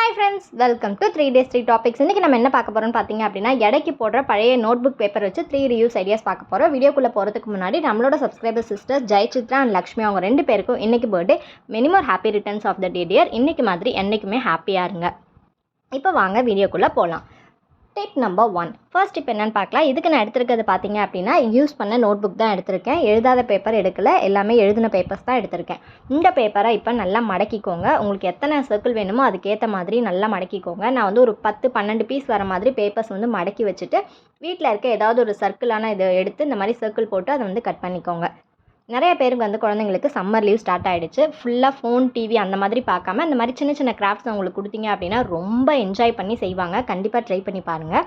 Hi friends, welcome to 3 days 3 topics. இன்றைக்கி நம்ம என்ன பார்க்க போகிறோம்னு பார்த்தீங்க அப்படின்னா, எடைக்கு போடுற பழைய நோட்புக் பேப்பர் வச்சு 3 ரிவ்யூஸ் ஐடியாஸ் பார்க்க போகிறோம். வீடியோக்குள்ளே போகிறதுக்கு முன்னாடி நம்மளோட subscriber sister Jayachitra and Lakshmi அவங்க 2 பேருக்கும் இன்றைக்கி birthday. Many more happy returns of the day dear. இன்றைக்கி மாதிரி என்றைக்குமே ஹாப்பியாக இருங்க. இப்போ வாங்க வீடியோக்குள்ளே போகலாம். Tip number 1. ஃபர்ஸ்ட் டிப் என்னென்னு பார்க்கலாம். இதுக்கு நான் எடுத்திருக்கிறது பார்த்தீங்க அப்படின்னா, யூஸ் பண்ண நோட் புக் தான் எடுத்திருக்கேன். எழுதாத பேப்பர் எடுக்கல, எல்லாமே எழுதின பேப்பர்ஸ் தான் எடுத்திருக்கேன். இந்த பேப்பரை இப்போ நல்லா மடக்கிக்கோங்க. உங்களுக்கு எத்தனை சர்க்கிள் வேணுமோ அதுக்கேற்ற மாதிரி நல்லா மடக்கிக்கோங்க. நான் வந்து ஒரு 10-12 பீஸ் வர மாதிரி பேப்பர்ஸ் வந்து மடக்கி வச்சுட்டு, வீட்டில் இருக்க ஏதாவது ஒரு சர்க்கிளான இதை எடுத்து இந்த மாதிரி சர்க்கிள் போட்டு அதை வந்து கட் பண்ணிக்கோங்க. நிறைய பேருக்கு வந்து குழந்தைங்களுக்கு சம்மர் லீவ் ஸ்டார்ட் ஆகிடுச்சு. ஃபுல்லாக ஃபோன், டிவி அந்த மாதிரி பார்க்காம இந்த மாதிரி சின்ன சின்ன கிராஃப்ட்ஸ் அவங்களுக்கு கொடுத்தீங்க அப்படின்னா ரொம்ப என்ஜாய் பண்ணி செய்வாங்க. கண்டிப்பாக ட்ரை பண்ணி பாருங்கள்.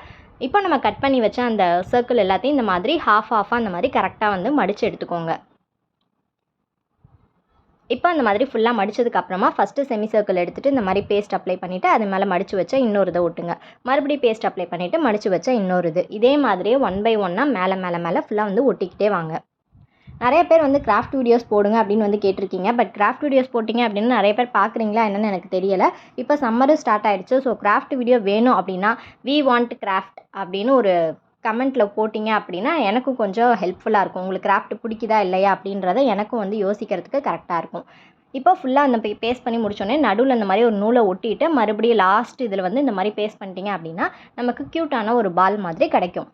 இப்போ நம்ம கட் பண்ணி வச்ச அந்த சர்க்கிள் எல்லாத்தையும் இந்த மாதிரி ஹாஃபாக அந்த மாதிரி கரெக்டாக வந்து மடித்து எடுத்துக்கோங்க. இப்போ அந்த மாதிரி ஃபுல்லாக மடித்ததுக்கப்புறமா ஃபஸ்ட்டு செமி சர்க்கிள் எடுத்துகிட்டு இந்த மாதிரி பேஸ்ட் அப்ளை பண்ணிவிட்டு அது மேலே மடித்து வச்சா இன்னொரு இதை ஒட்டுங்க. மறுபடியும் பேஸ்ட் அப்ளை பண்ணிவிட்டு மடித்து வச்சா இன்னொரு இது. இதே மாதிரியே 1 by 1 மேலே மேலே மேலே ஃபுல்லாக வந்து ஒட்டிக்கிட்டே வாங்க. நிறைய பேர் வந்து கிராஃப்ட் வீடியோஸ் போடுங்க அப்படின்னு வந்து கேட்டிருக்கீங்க. பட் கிராஃப்ட் வீடியோஸ் போட்டிங்க அப்படின்னு நிறைய பேர் பார்க்குறீங்களா என்னென்னு எனக்கு தெரியலை. இப்போ சம்மரும் ஸ்டார்ட் ஆகிடுச்சு. ஸோ கிராஃப்ட் வீடியோ வேணும் அப்படின்னா வி வாண்ட் கிராஃப்ட் அப்படின்னு ஒரு கமெண்ட்டில் போட்டிங்க அப்படின்னா எனக்கும் கொஞ்சம் ஹெல்ப்ஃபுல்லாக இருக்கும். உங்களுக்கு கிராஃப்ட் பிடிக்குதா இல்லையா அப்படின்றத எனக்கும் வந்து யோசிக்கிறதுக்கு கரெக்டாக இருக்கும். இப்போ ஃபுல்லாக அந்த பேஸ்ட் பண்ணி முடிச்சோடனே நடுவில் இந்த மாதிரி ஒரு நூலை ஒட்டிட்டு மறுபடியும் லாஸ்ட் இதில் வந்து இந்த மாதிரி பேஸ்ட் பண்ணிட்டீங்க அப்படின்னா நமக்கு க்யூட்டான ஒரு பால் மாதிரி கிடைக்கும்.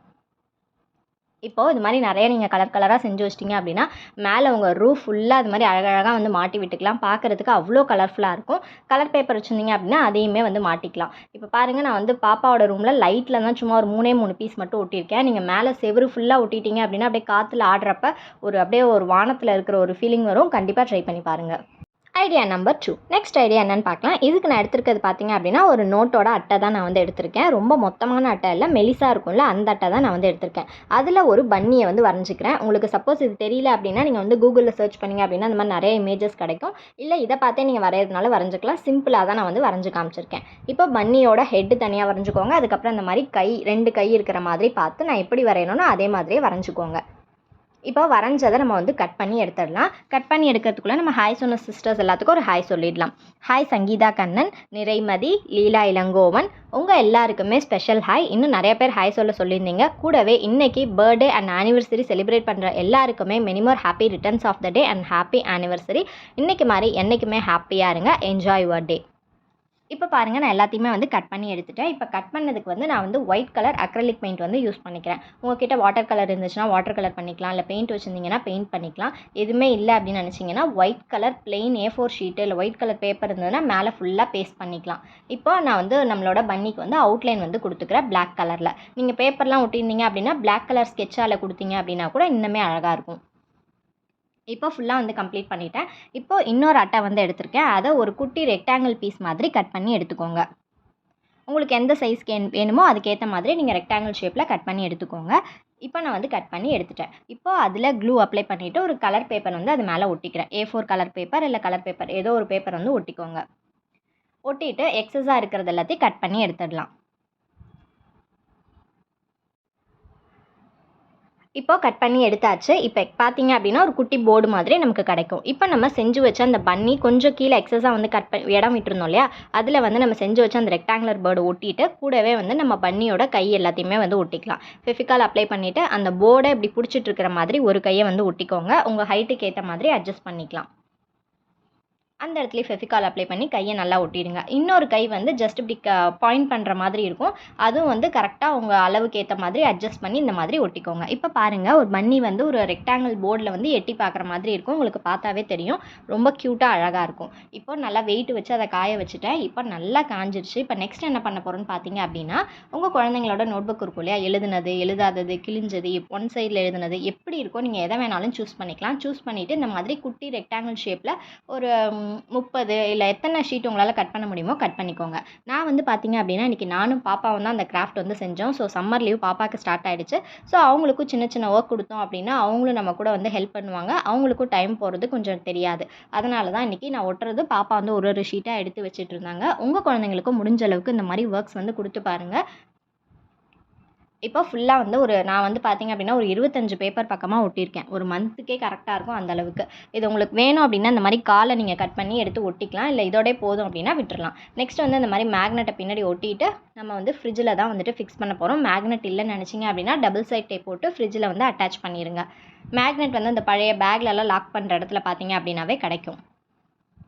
இப்போது இது மாதிரி நிறைய நீங்கள் கலர் கலராக செஞ்சு வச்சிட்டிங்க அப்படின்னா மேலே உங்கள் ரூஃப் ஃபுல்லாக அது மாதிரி அழகழகாக வந்து மாட்டி விட்டுக்கலாம். பார்க்குறதுக்கு அவ்வளோ கலர்ஃபுல்லாக இருக்கும். கலர் பேப்பர் வச்சுருந்தீங்க அப்படின்னா அதையுமே வந்து மாட்டிக்கலாம். இப்போ பாருங்கள், நான் வந்து பாப்பாவோட ரூமில் லைட்டில் தான் சும்மா ஒரு 3 பீஸ் மட்டும் ஒட்டியிருக்கேன். நீங்கள் மேலே செவரு ஃபுல்லாக ஒட்டிட்டீங்க அப்படின்னா அப்படியே காற்றுல ஆடுறப்ப அப்படியே ஒரு வானத்தில் இருக்கிற ஒரு ஃபீலிங் வரும். கண்டிப்பாக ட்ரை பண்ணி பாருங்கள். Idea number 2. நெக்ஸ்ட் ஐடியா என்னென்னு பார்க்கலாம். இதுக்கு நான் எடுத்துருக்கிறது பார்த்தீங்க அப்படின்னா ஒரு நோட்டோட அட்டை தான் நான் வந்து எடுத்திருக்கேன். ரொம்ப மொத்தமான அட்டை இல்லை, மெலிசாக இருக்கும்ல அந்த அட்டை தான் நான் வந்து எடுத்திருக்கேன். அதில் ஒரு பன்னியை வந்து வரைஞ்சிக்கிறேன். உங்களுக்கு சப்போஸ் இது தெரியல அப்படின்னா நீங்கள் வந்து கூகுளில் சர்ச் பண்ணிங்க அப்படின்னா அந்த மாதிரி நிறைய இமேஜஸ் கிடைக்கும். இல்லை இதை பார்த்தே நீங்கள் வரைகிறதுனால வரைஞ்சிக்கலாம். சிம்பிளாக தான் நான் வந்து வரைஞ்சி காமிச்சிருக்கேன். இப்போ பன்னியோட ஹெட்டு தனியாக வரைஞ்சிக்கோங்க. அதுக்கப்புறம் இந்த மாதிரி 2 கை இருக்கிற மாதிரி பார்த்து நான் எப்படி வரையணும்னோ அதே மாதிரியே வரைஞ்சிக்கோங்க. இப்போ வரைஞ்சதை நம்ம வந்து கட் பண்ணி எடுத்துடலாம். கட் பண்ணி எடுக்கிறதுக்குள்ளே நம்ம ஹாய் சொன்ன சிஸ்டர்ஸ் எல்லாத்துக்கும் ஒரு ஹாய் சொல்லிடலாம். ஹாய் சங்கீதா கண்ணன், நிறைமதி, லீலா இளங்கோவன், உங்கள் எல்லாருக்குமே ஸ்பெஷல் ஹாய். இன்னும் நிறைய பேர் ஹாய் சொல்லியிருந்தீங்க. கூடவே இன்றைக்கி பர்த்டே அண்ட் ஆனிவர்சரி செலிப்ரேட் பண்ணுற எல்லாருக்குமே many more happy returns of the day and happy anniversary. இன்றைக்கி மாதிரி என்றைக்குமே ஹாப்பியாக இருங்க. Enjoy your day. இப்போ பாருங்கள், நான் எல்லாத்தையுமே வந்து கட் பண்ணி எடுத்துட்டேன். இப்போ கட் பண்ணதுக்கு வந்து நான் வந்து ஒயிட் கலர் அக்ரலிக் பெயிண்ட் வந்து யூஸ் பண்ணிக்கிறேன். உங்கள்கிட்ட வாட்டர் கலர் இருந்துச்சுன்னா வாட்டர் கலர் பண்ணிக்கலாம். இல்லை பெயிண்ட் வச்சுருந்தீங்கன்னா பெயிண்ட் பண்ணிக்கலாம். எதுவுமே இல்லை அப்படின்னு நினச்சிங்கன்னா white colour plain A4 sheet இல்லை ஒயிட் கலர் பேப்பர் இருந்ததுன்னா மேலே ஃபுல்லாக பேஸ்ட் பண்ணிக்கலாம். இப்போ நான் வந்து நம்மளோட பன்னிக்கு வந்து அவுட்லைன் வந்து கொடுத்துக்கிறேன் பிளாக் கலரில். நீங்கள் பேப்பர்லாம் ஒட்டியிருந்தீங்க அப்படின்னா பிளாக் கலர் ஸ்கெட்சால் கொடுத்தீங்க அப்படின்னா கூட இன்னுமே அழகாக இருக்கும். இப்போ ஃபுல்லாக வந்து கம்ப்ளீட் பண்ணிட்டேன். இப்போது இன்னொரு அட்டை வந்து எடுத்திருக்கேன். அதை ஒரு குட்டி ரெக்டாங்கிள் பீஸ் மாதிரி கட் பண்ணி எடுத்துக்கோங்க. உங்களுக்கு எந்த சைஸ்க்கு வேணுமோ அதுக்கேற்ற மாதிரி நீங்கள் ரெக்டாங்கிள் ஷேப்பில் கட் பண்ணி எடுத்துக்கோங்க. இப்போ நான் வந்து கட் பண்ணி எடுத்துட்டேன். இப்போ அதில் க்ளூ அப்ளை பண்ணிவிட்டு ஒரு கலர் பேப்பர் வந்து அது மேலே ஒட்டிக்கிறேன். A4 கலர் பேப்பர் இல்லை கலர் பேப்பர் ஏதோ ஒரு பேப்பர் வந்து ஒட்டிக்கோங்க. ஒட்டிட்டு எக்ஸஸாக இருக்கிறது எல்லாத்தையும் கட் பண்ணி எடுத்துடலாம். இப்போ கட் பண்ணி எடுத்தாச்சு. இப்போ பார்த்தீங்க அப்படின்னா ஒரு குட்டி போர்டு மாதிரி நமக்கு கிடைக்கும். இப்போ நம்ம செஞ்சு வச்ச அந்த பன்னி கொஞ்சம் கீழே எக்ஸஸாக வந்து கட் பண்ணி இடம் விட்டுருந்தோம் இல்லையா, அதில் வந்து நம்ம செஞ்சு வச்ச அந்த ரெக்டாங்குலர் பேர்டு ஒட்டிட்டு கூடவே வந்து நம்ம பன்னியோட கை எல்லாத்தையுமே வந்து ஒட்டிக்கலாம். ஃபெவிகால் அப்ளை பண்ணிவிட்டு அந்த போர்டை இப்படி பிடிச்சிட்டு இருக்கிற மாதிரி ஒரு கையை வந்து ஒட்டிக்கோங்க. உங்கள் ஹைட்டுக்கு ஏற்ற மாதிரி அட்ஜஸ்ட் பண்ணிக்கலாம். அந்த இடத்துல ஃபெவிகால் அப்ளை பண்ணி கையை நல்லா ஒட்டிடுங்க. இன்னொரு கை வந்து ஜஸ்ட் இப்படி பாயிண்ட் பண்ணுற மாதிரி இருக்கும். அதுவும் வந்து கரெக்டாக உங்கள் அளவுக்கு ஏற்ற மாதிரி அட்ஜஸ்ட் பண்ணி இந்த மாதிரி ஒட்டிக்கோங்க. இப்போ பாருங்கள், ஒரு பன்னி வந்து ஒரு ரெக்டாங்கிள் போர்டில் வந்து எட்டி பார்க்குற மாதிரி இருக்கும். உங்களுக்கு பார்த்தாவே தெரியும். ரொம்ப க்யூட்டாக அழகாக இருக்கும். இப்போ நல்லா வெயிட் வச்சு அதை காய வச்சுட்டேன். இப்போ நல்லா காஞ்சிருச்சு. இப்போ நெக்ஸ்ட் என்ன பண்ண போகிறோன்னு பார்த்தீங்க அப்படின்னா, உங்கள் குழந்தைங்களோட நோட் புக் இருக்கும் இல்லையா, எழுதுனது, எழுதாதது, கிழிஞ்சது, ஒன் சைடில் எழுதுனது எப்படி இருக்கோ நீங்கள் எதை வேணாலும் சூஸ் பண்ணிக்கலாம். சூஸ் பண்ணிவிட்டு இந்த மாதிரி குட்டி ரெக்டாங்கிள் ஷேப்பில் ஒரு 30 இல்லை எத்தனை ஷீட் உங்களால் கட் பண்ண முடியுமோ கட் பண்ணிக்கோங்க. நான் வந்து பார்த்தீங்க அப்படின்னா இன்றைக்கி நானும் பாப்பாவும் தான் அந்த கிராஃப்ட் வந்து செஞ்சோம். ஸோ சம்மர் லீவ் பாப்பாவுக்கு ஸ்டார்ட் ஆகிடுச்சு. ஸோ அவங்களுக்கும் சின்ன சின்ன ஒர்க் கொடுத்தோம் அப்படின்னா அவங்களும் நம்ம கூட வந்து ஹெல்ப் பண்ணுவாங்க. அவங்களுக்கும் டைம் போகிறது கொஞ்சம் தெரியாது. அதனால தான் இன்றைக்கி நான் ஒட்டுறது பாப்பா வந்து ஒரு ஷீட்டாக எடுத்து வச்சுட்டு இருந்தாங்க. உங்கள் குழந்தைங்களுக்கும் முடிஞ்ச அளவுக்கு இந்த மாதிரி ஒர்க்ஸ் வந்து கொடுத்து பாருங்கள். இப்போ ஃபுல்லாக வந்து நான் வந்து பார்த்தீங்க அப்படின்னா ஒரு 25 பேப்பர் பக்கமாக ஒட்டியிருக்கேன். ஒரு மந்த்துக்கே கரெக்டாக இருக்கும் அந்த அளவுக்கு. இது உங்களுக்கு வேணும் அப்படின்னா இந்த மாதிரி காலை நீங்கள் கட் பண்ணி எடுத்து ஒட்டிக்கலாம். இல்லை இதோடே போதும் அப்படின்னா விட்டுறலாம். நெக்ஸ்ட் வந்து இந்த மாதிரி மேக்னெட்டை பின்னாடி ஒட்டிட்டு நம்ம வந்து ஃப்ரிட்ஜில் தான் வந்துட்டு ஃபிக்ஸ் பண்ண போகிறோம். மேக்னெட் இல்லைன்னு நினச்சிங்க அப்படின்னா டபுள் சைட் டேப் போட்டு ஃப்ரிட்ஜில் வந்து அட்டாச் பண்ணிடுங்க. மேக்னெட் வந்து இந்த பழைய பேக்லலாம் லாக் பண்ணுற இடத்துல பார்த்தீங்க அப்படின்னாவே கிடைக்கும்.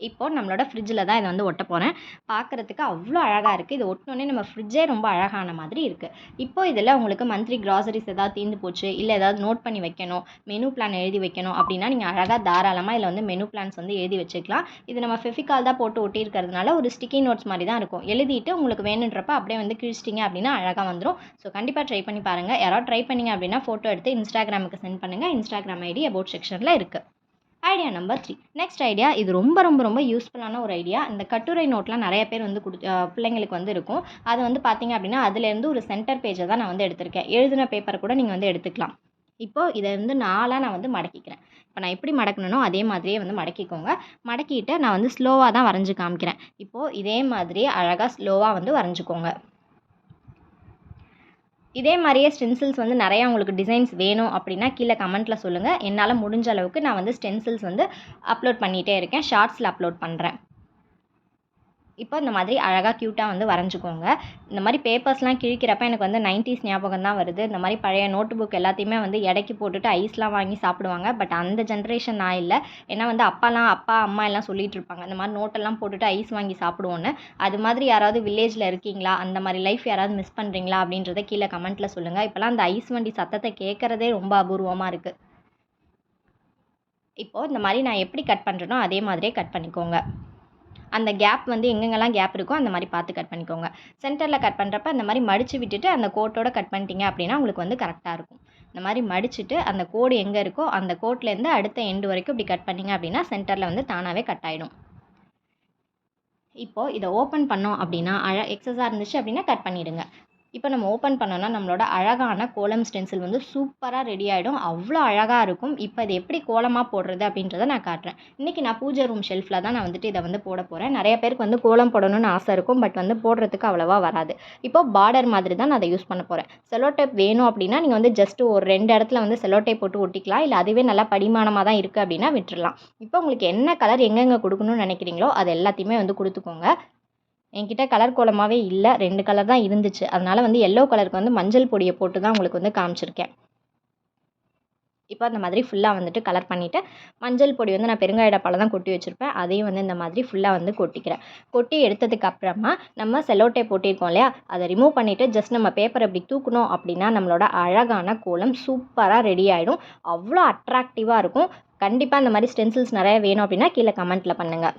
இப்போ நம்மளோட ஃப்ரிட்ஜில் தான் இதை வந்து ஒட்ட போகிறேன். பார்க்குறதுக்கு அவ்வளோ அழகாக இருக்குது. இது ஒட்டினோடனே நம்ம ஃப்ரிட்ஜே ரொம்ப அழகான மாதிரி இருக்குது. இப்போ இதில் உங்களுக்கு மந்த்லி கிராசரிஸ் ஏதாவது தீர்ந்து போச்சு, இல்லை ஏதாவது நோட் பண்ணி வைக்கணும், மெனு பிளான் எழுதி வைக்கணும் அப்படின்னா நீங்கள் அழகாக தாராளமாக இதில் வந்து மெனு பிளான்ஸ் வந்து எழுதி வச்சுக்கலாம். இது நம்ம ஃபெவிகால் தான் போட்டு ஒட்டியிருக்கிறதுனால ஒரு ஸ்டிக்கி நோட்ஸ் மாதிரி தான் இருக்கும். எழுதிட்டு உங்களுக்கு வேணுன்றப்ப அப்படியே வந்து கிழிச்சிட்டிங்க அப்படின்னா அழகாக வந்துடும். ஸோ கண்டிப்பாக ட்ரை பண்ணி பாருங்கள். யாராவது ட்ரை பண்ணிங்க அப்படின்னா ஃபோட்டோ எடுத்து இன்ஸ்டாகிராமுக்கு சென்ட் பண்ணுங்கள். இன்ஸ்டாகிராம் ஐடி அபவுட் செக்ஷனில் இருக்குது. Idea number 3. நெக்ஸ்ட் ஐடியா, இது ரொம்ப ரொம்ப ரொம்ப யூஸ்ஃபுல்லான ஒரு ஐடியா. இந்த கட்டுரை நோட்லாம் நிறைய பேர் வந்து பிள்ளைங்களுக்கு வந்து இருக்கும். அது வந்து பார்த்தீங்க அப்படின்னா அதுலேருந்து ஒரு சென்டர் பேஜை தான் நான் வந்து எடுத்திருக்கேன். எழுதின பேப்பரை கூட நீங்கள் வந்து எடுத்துக்கலாம். இப்போது இதை வந்து நான் வந்து மடக்கிக்கிறேன். இப்போ நான் எப்படி மடக்கணுனோ அதே மாதிரியே வந்து மடக்கிக்கோங்க. மடக்கிட்டு நான் வந்து ஸ்லோவாக தான் வரைஞ்சி காமிக்கிறேன். இப்போது இதே மாதிரியே அழகாக ஸ்லோவாக வந்து வரைஞ்சிக்கோங்க. இதே மாதிரியே ஸ்டென்சில்ஸ் வந்து நிறையா உங்களுக்கு டிசைன்ஸ் வேணும் அப்படின்னா கீழே கமெண்ட்டில் சொல்லுங்கள். என்னால் முடிஞ்ச அளவுக்கு நான் வந்து ஸ்டென்சில்ஸ் வந்து அப்லோட் பண்ணிகிட்டே இருக்கேன். ஷார்ட்ஸில் அப்லோட் பண்ணுறேன். இப்போ இந்த மாதிரி அழகாக க்யூட்டாக வந்து வரைஞ்சிக்கோங்க. இந்த மாதிரி பேப்பர்ஸ்லாம் கிழிக்கிறப்ப எனக்கு வந்து 90s ஞாபகம் தான் வருது. இந்த மாதிரி பழைய நோட்டு புக் எல்லாத்தையுமே வந்து எடைக்கு போட்டுட்டு ஐஸ்லாம் வாங்கி சாப்பிடுவாங்க. பட் அந்த ஜென்ரேஷன் நான் இல்லை. ஏன்னா வந்து அப்பா அம்மா எல்லாம் சொல்லிட்டு இருப்பாங்க, இந்த மாதிரி நோட்டெல்லாம் போட்டுட்டு ஐஸ் வாங்கி சாப்பிடுவோன்னு. அது மாதிரி யாராவது வில்லேஜில் இருக்கீங்களா, அந்த மாதிரி லைஃப் யாராவது மிஸ் பண்ணுறீங்களா அப்படின்றத கீழே கமெண்ட்டில் சொல்லுங்கள். இப்போலாம் அந்த ஐஸ் வண்டி சத்தத்தை கேட்குறதே ரொம்ப அபூர்வமாக இருக்குது. இப்போது இந்த மாதிரி நான் எப்படி கட் பண்ணுறேனோ அதே மாதிரியே கட் பண்ணிக்கோங்க. அந்த கேப் வந்து எங்கெங்கெல்லாம் கேப் இருக்கோ அந்த மாதிரி பார்த்து கட் பண்ணிக்கோங்க. சென்டரில் கட் பண்ணுறப்ப அந்த மாதிரி மடித்து விட்டுட்டு அந்த கோட்டோட கட் பண்ணிட்டீங்க அப்படின்னா உங்களுக்கு வந்து கரெக்டாக இருக்கும். இந்த மாதிரி மடிச்சுட்டு அந்த கோடு எங்கே இருக்கோ அந்த கோட்லேருந்து அடுத்த எண்டு வரைக்கும் இப்படி கட் பண்ணிங்க அப்படின்னா சென்டரில் வந்து தானாகவே கட் ஆகிடும். இப்போது இதை ஓப்பன் பண்ணோம் அப்படின்னா எக்ஸஸாக இருந்துச்சு அப்படின்னா கட் பண்ணிவிடுங்க. இப்போ நம்ம ஓப்பன் பண்ணோன்னா நம்மளோட அழகான கோலம் ஸ்டென்சில் வந்து சூப்பராக ரெடி ஆகிடும். அவ்வளோ அழகாக இருக்கும். இப்போ இது எப்படி கோலமாக போடுறது அப்படின்றத நான் காட்டுறேன். இன்றைக்கி நான் பூஜை ரூம் ஷெல்ஃபில் தான் நான் வந்துட்டு இதை வந்து போட போகிறேன். நிறைய பேருக்கு வந்து கோலம் போடணும்னு ஆசை இருக்கும். பட் வந்து போடுறதுக்கு அவ்வளோவா வராது. இப்போ பார்டர் மாதிரி தான் நான் அதை யூஸ் பண்ண போகிறேன். செலோ டேப் வேணும் அப்படின்னா நீங்கள் வந்து ஜஸ்ட்டு ஒரு 2 இடத்துல வந்து செலோ டேப் போட்டு ஒட்டிக்கலாம். இல்லை அதுவே நல்லா படிமானமாக தான் இருக்குது அப்படின்னா விட்டுடலாம். இப்போ உங்களுக்கு என்ன கலர் எங்கெங்கே கொடுக்கணும்னு நினைக்கிறீங்களோ அது எல்லாத்தையுமே வந்து கொடுத்துக்கோங்க. என்கிட்ட கலர் கோலமாகவே இல்லை, 2 கலர் தான் இருந்துச்சு. அதனால் வந்து எல்லோ கலருக்கு வந்து மஞ்சள் பொடியை போட்டு தான் உங்களுக்கு வந்து காமிச்சிருக்கேன். இப்போ அந்த மாதிரி ஃபுல்லாக வந்துட்டு கலர் பண்ணிவிட்டு மஞ்சள் பொடி வந்து நான் பெருங்காய டப்பாவில் தான் கொட்டி வச்சுருப்பேன். அதையும் வந்து இந்த மாதிரி ஃபுல்லாக வந்து கொட்டிக்கிறேன். கொட்டி எடுத்ததுக்கு அப்புறமா நம்ம செலோ டேப் போட்டிருக்கோம் இல்லையா, அதை ரிமூவ் பண்ணிவிட்டு ஜஸ்ட் நம்ம பேப்பரை இப்படி தூக்கணும் அப்படின்னா நம்மளோட அழகான கோலம் சூப்பராக ரெடி ஆகிடும். அவ்வளோ அட்ராக்டிவாக இருக்கும். கண்டிப்பாக இந்த மாதிரி ஸ்டென்சில்ஸ் நிறைய வேணும் அப்படின்னா கீழே கமெண்ட்டில் பண்ணுங்கள்.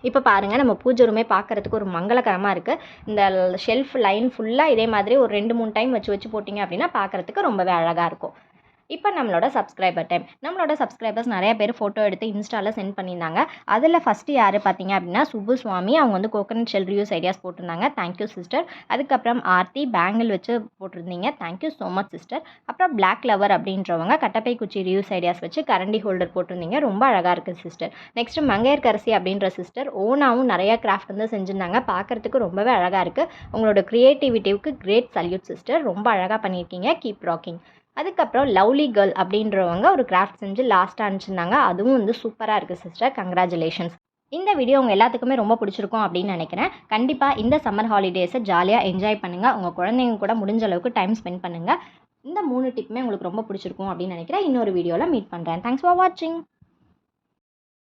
இப்போ பாருங்கள், நம்ம பூஜை ரூமே பார்க்குறதுக்கு ஒரு மங்களகரமாக இருக்குது. இந்த ஷெல்ஃப் லைன் ஃபுல்லாக இதே மாதிரி ஒரு 2-3 டைம் வச்சு போட்டிங்க அப்படின்னா பார்க்குறதுக்கு ரொம்பவே அழகாக இருக்கும். இப்போ நம்மளோட சப்ஸ்கிரைபர் டைம். நம்மளோட சப்ஸ்கிரைபர்ஸ் நிறைய பேர் ஃபோட்டோ எடுத்து இன்ஸ்டாவில் சென்ட் பண்ணியிருந்தாங்க. அதில் ஃபஸ்ட்டு யார் பார்த்தீங்க அப்படின்னா சுப்பு சுவாமி. அவங்க வந்து கோகனட் ஷெல் ரிவ்யூஸ் ஐடியாஸ் போட்டிருந்தாங்க. Thank you sister. அதுக்கப்புறம் ஆர்த்தி பேங்கிள் வச்சு போட்டிருந்தீங்க. Thank you so much sister. அப்புறம் பிளாக் லவர் அப்படின்றவங்க கட்டப்பை குச்சி ரிவ்யூஸ் ஐடியாஸ் வச்சு கரண்டி ஹோல்டர் போட்டிருந்தீங்க. ரொம்ப அழகாக இருக்குது சிஸ்டர். நெக்ஸ்ட்டு மங்கையர்கரசி அப்படின்ற சிஸ்டர் ஓனாவும் நிறையா கிராஃப்ட் வந்து செஞ்சுருந்தாங்க. பார்க்குறதுக்கு ரொம்பவே அழகாக இருக்குது. உங்களோட க்ரியேட்டிவிட்டிக்கு கிரேட் சல்யூட் சிஸ்டர். ரொம்ப அழகாக பண்ணியிருக்கீங்க. Keep rocking. அதுக்கப்புறம் லவ்லி கேர்ள் அப்படின்றவங்க ஒரு கிராஃப்ட் செஞ்சு லாஸ்ட்டாக அனுப்பிச்சிருந்தாங்க. அதுவும் வந்து சூப்பராக இருக்குது சிஸ்டர். கங்க்ராச்சுலேஷன்ஸ். இந்த வீடியோ உங்கள் எல்லாத்துக்குமே ரொம்ப பிடிச்சிருக்கும் அப்படின்னு நினைக்கிறேன். கண்டிப்பாக இந்த சம்மர் ஹாலிடேஸை ஜாலியாக என்ஜாய் பண்ணுங்கள். உங்கள் குழந்தைங்க கூட முடிஞ்ச அளவுக்கு டைம் ஸ்பெண்ட் பண்ணுங்கள். இந்த 3 டிப்புமே உங்களுக்கு ரொம்ப பிடிச்சிருக்கும் அப்படின்னு நினைக்கிறேன். இன்னொரு வீடியோவில் மீட் பண்ணுறேன். தேங்க்ஸ் ஃபார் வாட்சிங்.